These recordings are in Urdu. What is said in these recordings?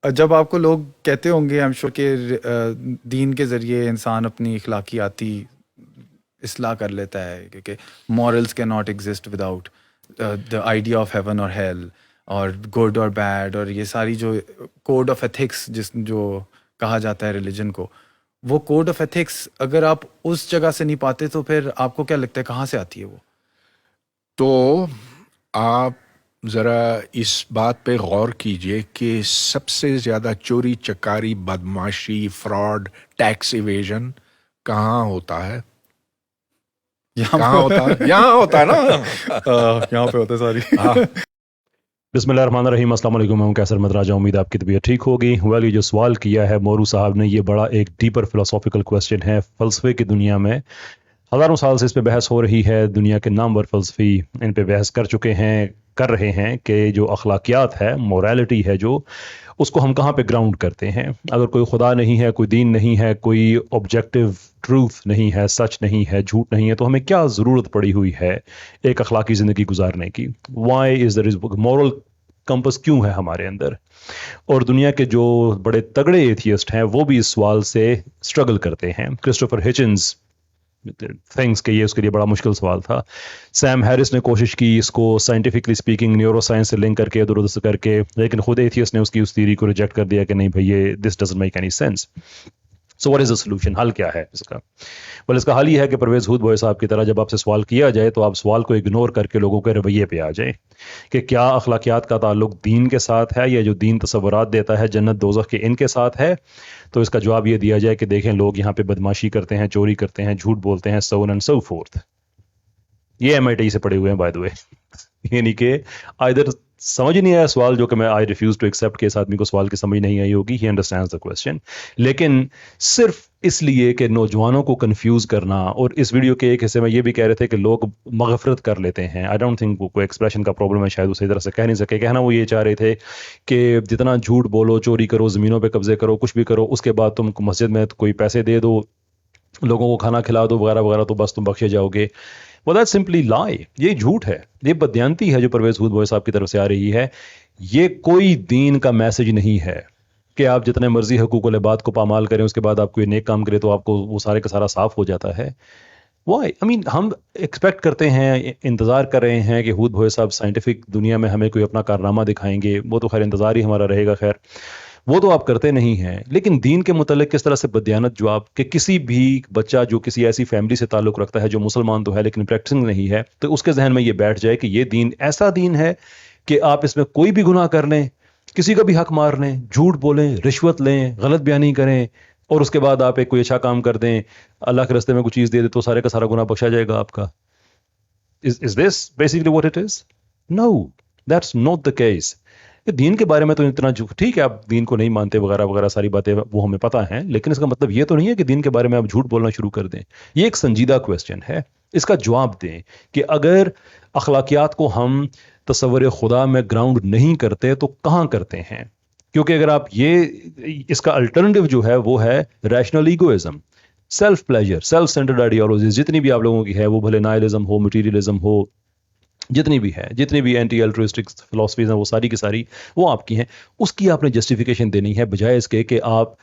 جب آپ کو لوگ کہتے ہوں گے I'm sure کہ دین کے ذریعے انسان اپنی اخلاقیاتی اصلاح کر لیتا ہے کہ morals cannot exist without the idea of heaven or hell اور good اور bad اور یہ ساری جو کوڈ آف ایتھکس جو کہا جاتا ہے ریلیجن کو، وہ کوڈ آف ایتھکس اگر آپ اس جگہ سے نہیں پاتے تو پھر آپ کو کیا لگتا ہے کہاں سے آتی ہے وہ؟ تو آپ ذرا اس بات پہ غور کیجئے کہ سب سے زیادہ چوری چکاری، بدمعاشی، فراڈ، ٹیکس ایویژن کہاں ہوتا ہے؟ کہاں ہوتا ہے؟ یہاں ہوتا ہے نا. یہاں پہ ہوتا ہے ساری. بسم اللہ الرحمن الرحیم. السلام علیکم. میں ہوں کیسر احمد راجہ. امید آپ کی طبیعت ٹھیک ہوگی. یہ جو سوال کیا ہے مورو صاحب نے، یہ بڑا ایک ڈیپر فلسافیکل کویسچن ہے. فلسفے کی دنیا میں ہزاروں سال سے اس پہ بحث ہو رہی ہے. دنیا کے نامور فلسفی ان پہ بحث کر رہے ہیں کہ جو اخلاقیات ہے، موریلٹی ہے، جو اس کو ہم کہاں پہ گراؤنڈ کرتے ہیں. اگر کوئی خدا نہیں ہے، کوئی دین نہیں ہے، کوئی آبجیکٹو ٹروتھ نہیں ہے، سچ نہیں ہے، جھوٹ نہیں ہے، تو ہمیں کیا ضرورت پڑی ہوئی ہے ایک اخلاقی زندگی گزارنے کی؟ Why is there moral compass کیوں ہے ہمارے اندر؟ اور دنیا کے جو بڑے تگڑے ایتھیسٹ ہیں وہ بھی اس سوال سے اسٹرگل کرتے ہیں. کرسٹوفر ہچنز تھنگس کہ یہ اس کے لیے بڑا مشکل سوال تھا. سیم ہیرس نے کوشش کی اس کو سائنٹیفکلی سپیکنگ نیورو سائنس سے لنک کر کے درست کر کے، لیکن خود ایتھیسٹ نے اس کی اس تھیوری کو ریجیکٹ کر دیا کہ نہیں بھائی، یہ this doesn't make any sense. So what is the solution? حل کیا ہے اس کا؟ اس کا حل یہ ہے کہ پرویز ہود بھوئے صاحب کی طرح جب آپ سے سوال کیا جائے تو آپ سوال کو اگنور کر کے لوگوں کے رویے پہ آ جائیں کہ کیا اخلاقیات کا تعلق دین کے ساتھ ہے، یا جو دین تصورات دیتا ہے جنت دوزخ کے ان کے ساتھ ہے؟ تو اس کا جواب یہ دیا جائے کہ دیکھیں، لوگ یہاں پہ بدماشی کرتے ہیں، چوری کرتے ہیں، جھوٹ بولتے ہیں، so on and so forth. یہ MIT سے پڑھے ہوئے ہیں بائی دا وے. یعنی کہ ادھر سمجھ نہیں آیا سوال، جو کہ میں آئی ریفیوز ٹو ایکسیپٹ کہ اس آدمی کو سوال کی سمجھ نہیں آئی ہوگی. ہی انڈرسٹینڈز دا کویسچن، لیکن صرف اس لیے کہ نوجوانوں کو کنفیوز کرنا. اور اس ویڈیو کے ایک حصے میں یہ بھی کہہ رہے تھے کہ لوگ مغفرت کر لیتے ہیں. آئی ڈونٹ تھنک کوئی ایکسپریشن کا پرابلم ہے، شاید وہ صحیح طرح سے کہہ نہیں سکے. کہنا وہ یہ چاہ رہے تھے کہ جتنا جھوٹ بولو، چوری کرو، زمینوں پہ قبضے کرو، کچھ بھی کرو، اس کے بعد تم مسجد میں کوئی پیسے دے دو، لوگوں کو کھانا کھلا دو وغیرہ وغیرہ، تو بس تم بخشے جاؤ گے. وہ دیٹ سمپلی لائی. یہ جھوٹ ہے، یہ بددیانتی ہے جو پرویز ہود بھوئے صاحب کی طرف سے آ رہی ہے. یہ کوئی دین کا میسج نہیں ہے کہ آپ جتنے مرضی حقوق العباد کو پامال کریں، اس کے بعد آپ کوئی نیک کام کرے تو آپ کو وہ سارے کا سارا صاف ہو جاتا ہے. وائی؟ ہم ایکسپیکٹ کرتے ہیں، انتظار کر رہے ہیں کہ ہود بھوئے صاحب سائنٹیفک دنیا میں ہمیں کوئی اپنا کارنامہ دکھائیں گے. وہ تو خیر انتظار ہی ہمارا رہے گا. خیر وہ تو آپ کرتے نہیں ہیں. لیکن دین کے متعلق کس طرح سے بددیانت جواب کہ کسی بھی بچہ جو کسی ایسی فیملی سے تعلق رکھتا ہے جو مسلمان تو ہے لیکن پریکٹسنگ نہیں ہے، تو اس کے ذہن میں یہ بیٹھ جائے کہ یہ دین ایسا دین ہے کہ آپ اس میں کوئی بھی گناہ کر لیں، کسی کا بھی حق مار لیں، جھوٹ بولیں، رشوت لیں، غلط بیانی کریں، اور اس کے بعد آپ ایک کوئی اچھا کام کر دیں، اللہ کے راستے میں کوئی چیز دے دے، تو سارے کا سارا گناہ بخشا جائے گا آپ کا. Is this basically what it is? No, that's not the case. دین کے بارے میں تو اتنا ٹھیک ہے، آپ دین کو نہیں مانتے وغیرہ وغیرہ ساری باتیں وہ ہمیں پتہ ہیں، لیکن اس کا مطلب یہ تو نہیں ہے کہ دین کے بارے میں آپ جھوٹ بولنا شروع کر دیں. یہ ایک سنجیدہ کویسچن ہے. اس کا جواب دیں کہ اگر اخلاقیات کو ہم تصور خدا میں گراؤنڈ نہیں کرتے تو کہاں کرتے ہیں؟ کیونکہ اگر آپ اس کا الٹرنیٹیو جو ہے وہ ہے rational egoism, self pleasure, self centred ideologies جتنی بھی آپ لوگوں کی ہے، وہ بھلے نائلزم ہو، مٹیریلزم ہو، جتنی بھی ہے، جتنی بھی اینٹی الٹرسٹک فلاسفیز ہیں، وہ ساری کی ساری وہ آپ کی ہیں. اس کی آپ نے جسٹیفیکیشن دینی ہے، بجائے اس کے کہ آپ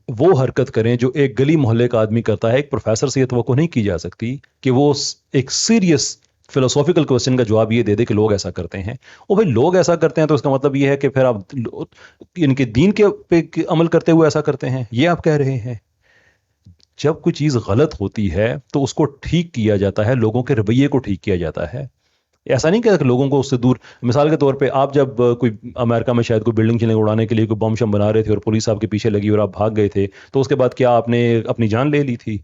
وہ حرکت کریں جو ایک گلی محلے کا آدمی کرتا ہے. ایک پروفیسر سے یہ توقع نہیں کی جا سکتی کہ وہ ایک سیریس فلسافیکل کوسچن کا جواب یہ دے دے کہ لوگ ایسا کرتے ہیں. اور بھائی لوگ ایسا کرتے ہیں تو اس کا مطلب یہ ہے کہ پھر آپ ان کے دین کے پہ عمل کرتے ہوئے ایسا کرتے ہیں، یہ آپ کہہ رہے ہیں. جب کوئی چیز غلط ہوتی ہے تو اس کو ٹھیک کیا جاتا ہے، لوگوں کے رویے کو ٹھیک کیا جاتا ہے. ایسا نہیں کہ لوگوں کو اس سے دور. مثال کے طور پہ آپ جب کوئی امریکہ میں شاید کوئی بلڈنگ چلنے اڑانے کے لیے کوئی بم شم بنا رہے تھے اور پولیس آپ کے پیچھے لگی اور آپ بھاگ گئے تھے، تو اس کے بعد کیا آپ نے اپنی جان لے لی تھی؟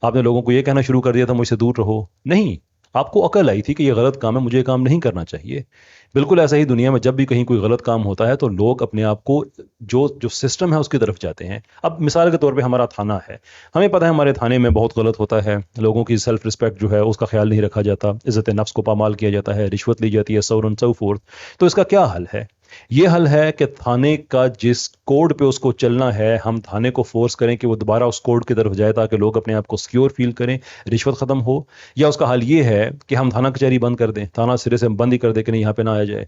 آپ نے لوگوں کو یہ کہنا شروع کر دیا تھا مجھ سے دور رہو؟ نہیں، آپ کو عقل آئی تھی کہ یہ غلط کام ہے، مجھے یہ کام نہیں کرنا چاہیے. بالکل ایسا ہی دنیا میں جب بھی کہیں کوئی غلط کام ہوتا ہے تو لوگ اپنے آپ کو جو سسٹم ہے اس کی طرف جاتے ہیں. اب مثال کے طور پہ ہمارا تھانہ ہے، ہمیں پتہ ہے ہمارے تھانے میں بہت غلط ہوتا ہے، لوگوں کی سیلف رسپیکٹ جو ہے اس کا خیال نہیں رکھا جاتا، عزت نفس کو پامال کیا جاتا ہے، رشوت لی جاتی ہے، so on and so forth. تو اس کا کیا حل ہے؟ یہ حل ہے کہ تھانے کا جس کوڈ پہ اس کو چلنا ہے، ہم تھانے کو فورس کریں کہ وہ دوبارہ اس کوڈ کی طرف جائے تاکہ لوگ اپنے آپ کو سیکیور فیل کریں، رشوت ختم ہو. یا اس کا حل یہ ہے کہ ہم تھانہ کچہری بند کر دیں، تھانہ سرے سے بند ہی کر دیں کہ نہیں یہاں پہ نہ آیا جائے.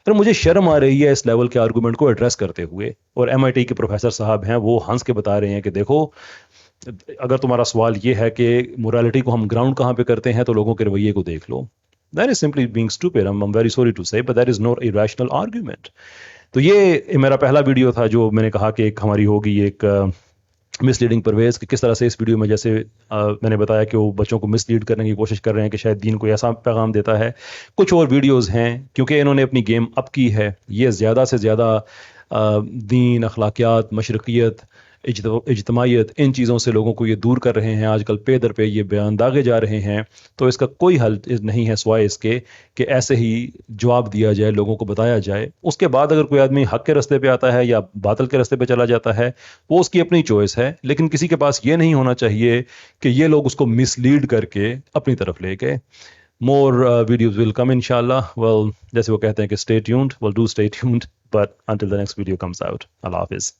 پھر مجھے شرم آ رہی ہے اس لیول کے آرگومنٹ کو ایڈریس کرتے ہوئے. اور MIT کے پروفیسر صاحب ہیں, وہ ہنس کے بتا رہے ہیں کہ دیکھو اگر تمہارا سوال یہ ہے کہ مورالٹی کو ہم گراؤنڈ کہاں پہ کرتے ہیں تو لوگوں کے رویے کو دیکھ لو. That is simply being stupid. I'm very sorry to say, but that is not a rational argument. تو یہ میرا پہلا ویڈیو تھا جو میں نے کہا کہ ایک ہماری ہوگی ایک مس لیڈنگ پرویز, کہ کس طرح سے اس ویڈیو میں جیسے میں نے بتایا کہ وہ بچوں کو مس لیڈ کرنے کی کوشش کر رہے ہیں کہ شاید دین کو ایسا پیغام دیتا ہے. کچھ اور ویڈیوز ہیں کیونکہ انہوں نے اپنی گیم اپ کی ہے, یہ زیادہ سے زیادہ دین, اخلاقیات, مشرقیت, اجتماعیت, ان چیزوں سے لوگوں کو یہ دور کر رہے ہیں. آج کل پے در پہ یہ بیان داغے جا رہے ہیں. تو اس کا کوئی حل نہیں ہے سوائے اس کے کہ ایسے ہی جواب دیا جائے, لوگوں کو بتایا جائے. اس کے بعد اگر کوئی آدمی حق کے رستے پہ آتا ہے یا باطل کے رستے پہ چلا جاتا ہے وہ اس کی اپنی چوائس ہے, لیکن کسی کے پاس یہ نہیں ہونا چاہیے کہ یہ لوگ اس کو مس لیڈ کر کے اپنی طرف لے گئے. More videos will come inshallah. Well, جیسے وہ کہتے ہیں کہ stay tuned. Well, do stay tuned. But until the next video comes out, Allah Hafiz.